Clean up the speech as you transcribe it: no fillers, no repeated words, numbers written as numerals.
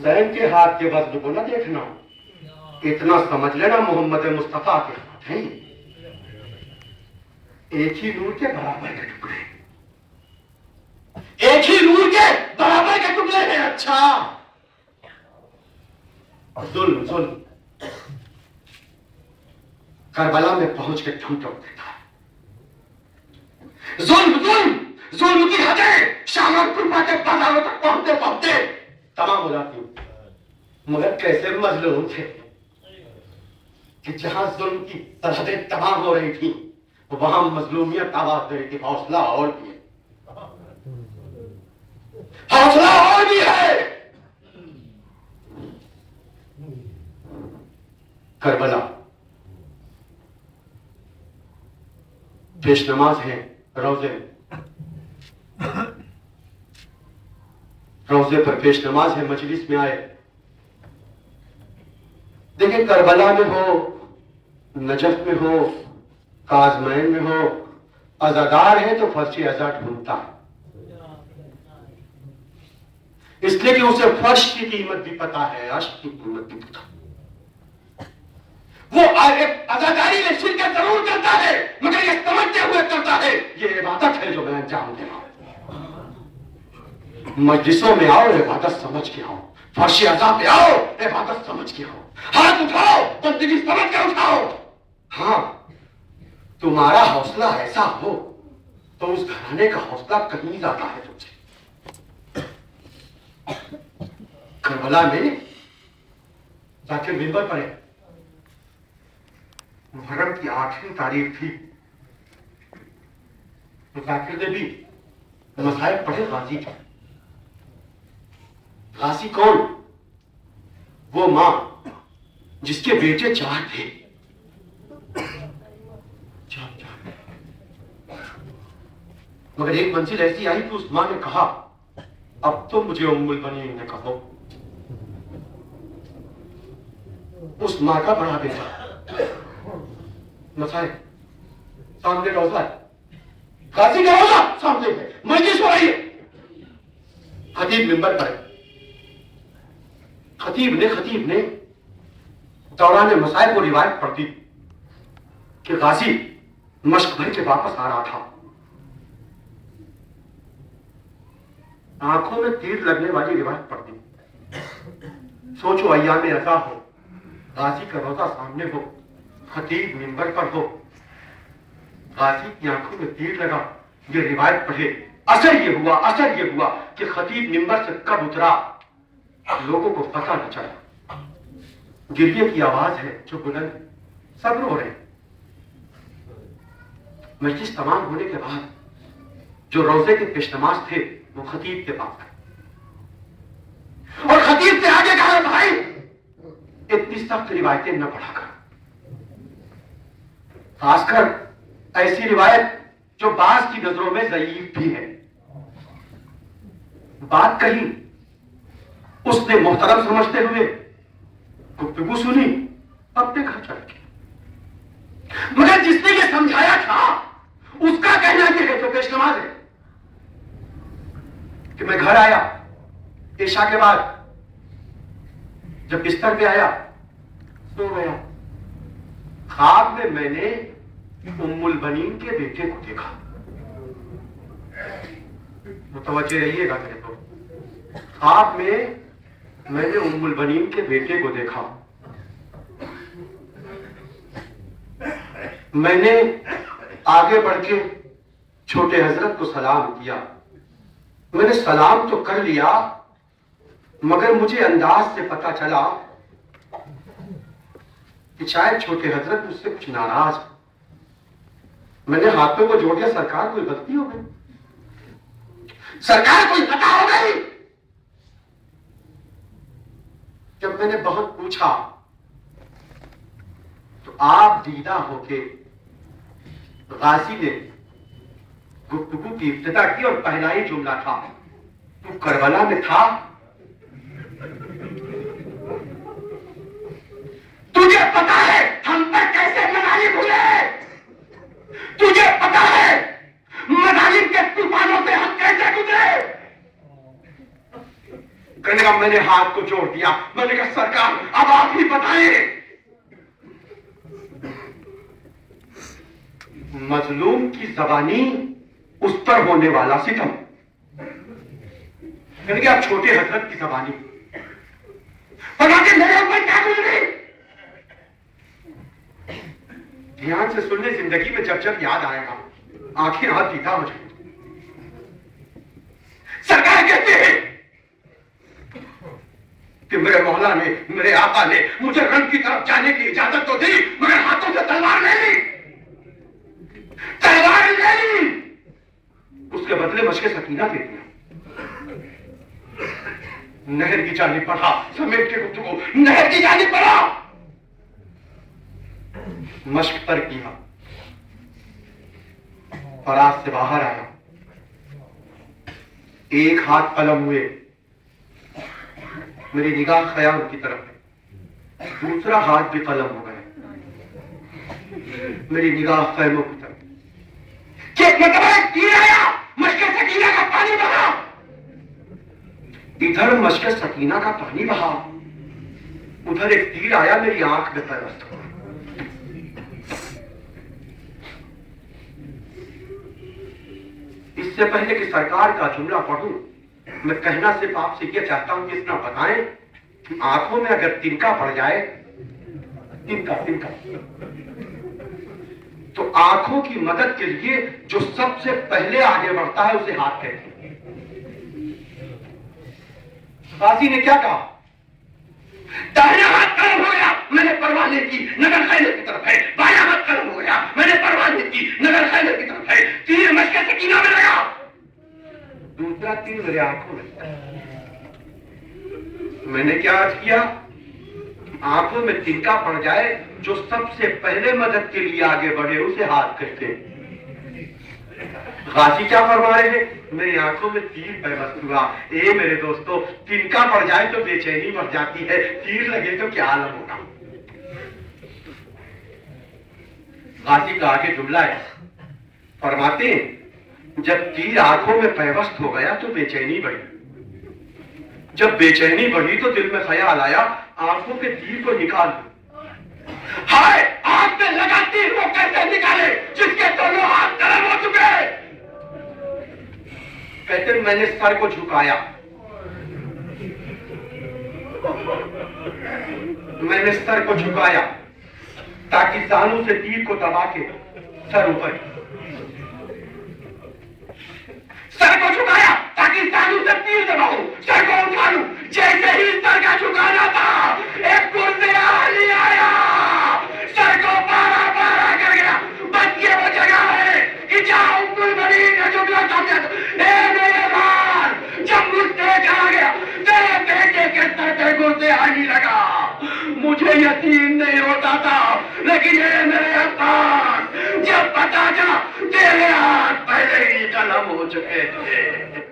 हुसैन के हाथ के वज्र को न देखना, इतना समझ लेना मोहम्मद मुस्तफा के हाथ हैं एक ही नूर के बराबर के टुकड़े, एक ही नूर के बराबर के टुकड़े हैं। अच्छा, जुल्म जुल्म करबला में पहुंच के ठुमक देता है। जुल्म जुल्म जुल्म की हदें शाम कुर्बा के बाजारों तक पहुंचते पहुंचते तमाम हो जाती हूं। मगर कैसे मजलूम थे कि जहां जुल्म की सरहदें तमाम हो रही थी, वहां मजलूमियत आवाज दे रही थी, हौसला और भी है, हौसला और भी है। करबला पेश नमाज है, रोजे रोजे पर पेश नमाज है, मजलिस में आए। देखिए, करबला में हो, नजफ में हो, काजमैन में हो, अजादार है तो फर्श अजा ढूंढता है, इसलिए कि उसे फर्श की कीमत भी पता है, अश्क की कीमत भी पता है। वो अजादारी में शिरकत जरूर करता है, मगर ये समझते हुए करता है ये इबादत है जो मैं अंजाम दे रहा हूं। मजलिसों में आओ, इबादत समझ के आओ, फर्श अजा पे आओ, इबादत समझ के आओ, हाथ उठाओ, बंदगी समझ कर उठाओ। हाँ, तुम्हारा हौसला ऐसा हो तो उस घराने का हौसला कहीं जाता है तुमसे। करबला में जाके मिंबर पर मुहर्रम की आखिरी तारीख थी, तो जाकिर ने भी मसाइब पढ़े। गाजी थे। गाजी कौन? वो मां जिसके बेटे 4 थे। मगर एक मंजिल ऐसी आई कि उस मां ने कहा, अब तो मुझे उम्मुल बनीन ने कहो। उस मां का बड़ा बेटा मसाए सामने रोजा है, गाजी का रोजा सामने है, मजलिस हो रही है। खतीब मिंबर पर है। खतीब ने दौरान मसाए को रिवायत पढ़ती कि गाजी मश्क भर के वापस आ रहा था, आंखों में तीर लगने वाली रिवायत पड़ती। सोचो, अय्याम अज़ा हो, गाजी का रोजा सामने हो, खतीब मिंबर पर हो, गाजी की आंखों में तीर लगा, ये रिवायत पढ़े। असर ये हुआ कि खतीब मिंबर से कब उतरा लोगों को पता न चला। गिरिए की आवाज है जो बुलंद, सब रो रहे। मजलिस तमाम होने के बाद जो रोजे के पेशनमाज थे वो खतीब के पास आए और खतीब से आगे कहा, भाई इतनी सख्त रिवायतें न पढ़ा कर, खासकर ऐसी रिवायत जो बाज की नजरों में ज़ईफ भी है। बात कही, उसने मोहतरम समझते हुए गुफ्तगू सुनी, अपने घर चल गए। मगर जिसने ये समझाया था उसका कहना यह है, जो पेशनमाज है, कि मैं घर आया इशा के बाद, जब बिस्तर पे आया सो गया। ख्वाब में मैंने उम्मुल बनीन के बेटे को देखा। मुतवज्जे रहिएगा मेरे को। ख्वाब में मैंने उम्मुल बनीन के बेटे को देखा। मैंने आगे बढ़ के छोटे हजरत को सलाम किया। मैंने सलाम तो कर लिया, मगर मुझे अंदाज से पता चला कि शायद छोटे हजरत मुझसे कुछ नाराज। मैंने हाथों को जोड़ दिया, सरकार कोई गलती हो गई, सरकार कोई खता हो गई। जब मैंने बहुत पूछा तो आप दीदा होके गाजी ने गुफ्तगू की इब्तिदा की और पहला ही जुमला था, तू करबला में था? तुझे पता है हम पर कैसे मनालिब हुए? तुझे पता है मनालिब के तूफानों से हम कैसे गुजरे? कहने का मैंने हाथ को जोड़ दिया। मैंने कहा सरकार अब आप ही बताएं। मजलूम की जबानी उस पर होने वाला सितम। कहने के आप छोटे हजरत की जबानी फरमाते मेरे ऊपर क्या गुजरी। ध्यान से सुनने, जिंदगी में जब जब याद आएगा आखिर हाथ पीता हो जाए। सरकार कहते हैं कि मेरे मौला ने, मेरे आका ने मुझे रंग की तरफ जाने की इजाजत तो दी, मगर हाथों से तलवार ले ली। तलवार ले ली, उसके बदले मशके सकीना दे दिया। नहर की जानिब बढ़ा, समेट के गुफ्तगू नहर की जानिब बढ़ा। मश्क पर किया, फराज से बाहर आया। एक हाथ कलम हुए, मेरी निगाह खयाल की तरफ है, दूसरा हाथ भी कलम हो गया, मेरी निगाह खैमों की तरफ। मतलब तीर आया, मशके सकीना का पानी बहा। इधर मशके सकीना का पानी बहा, उधर एक तीर आया, मेरी आंख में पैवस्त हुआ। इससे पहले कि सरकार का जुमला पढ़ूं, मैं कहना सिर्फ आपसे यह चाहता हूं कि इतना बताएं कि आंखों में अगर तिनका पड़ जाए, तिनका तिनका, तो आंखों की मदद के लिए जो सबसे पहले आगे बढ़ता है उसे हाथ कहते हैं। गाजी ने क्या कहा? दाहिना हाथ कलम हो गया, मैंने परवाह नहीं की, नगर खैबर की तरफ है। बायां हाथ कलम हो गया, मैंने परवाह नहीं की, नगर खैबर की तरफ है। तीर मशके सकीना में लगा, दूसरा तीर मेरे आंखों में। मैंने क्या अर्ज किया? आंखों में तिनका पड़ जाए, जो सबसे पहले मदद के लिए आगे बढ़े उसे हाथ कहते हैं। गाजी क्या फरमा रहे हैं? मेरी आंखों में तीर पैवस्त हुआ। ए मेरे दोस्तों, तिनका पड़ जाए तो बेचैनी बढ़ जाती है, तीर लगे तो क्या आलम होगा। गाजी का आगे जुमला है, फरमाते हैं जब तीर आंखों में पैवस्त हो गया तो बेचैनी बढ़ी। जब बेचैनी बढ़ी तो दिल में ख्याल आया आंखों के तीर को निकाल दो। हाय, आंख में लगा तीर को कैसे निकाले जिसके दोनों हाथ कलम हो चुके। कहते मैंने सर को झुकाया, मैंने सर को झुकाया ताकि जानू से तीर को दबा के सर ऊपर, सर को झुकाया ताकि जानू से तीर दबाऊं, सर को उठा लूं। जैसे ही सर का झुकाना था, एक कुर्सियाली आया, सर को बारा बारा कर गया। बच के वो जगह है कि जहां उम्मुल बनीन ने जुमला समझा, ए मेरे बार, जब मुझसे कहा गया तेरे बेटे के सर पे कुर्सियाली लगा, मुझे यकीन नहीं होता था, लेकिन ये मेरे अब्बास, जब पता चला तेरे हाथ पहले ही कलम हो चुके थे।